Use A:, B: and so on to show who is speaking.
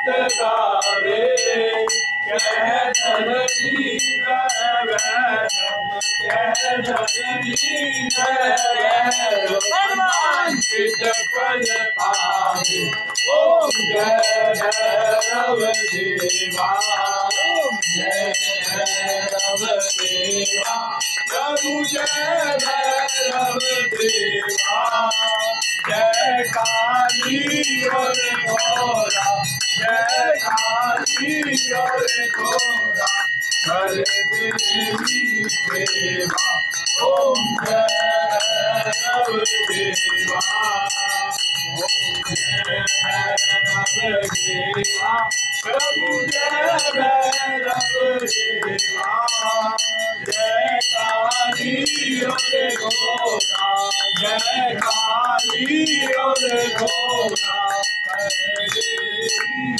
A: गावे कह धरणी वांछित फल पावे ओम जय भैरव देवा ओम जय भैरव देवा प्रभु जय भैरव देवा जय काली और घोरा जय काली और घोरा कर देवी सेवा ओम जय भैरव देवा ओम जय भैरव देवा प्रभु जय भैरव देवा जय काली और घोरा जय काली और घोरा कर देवी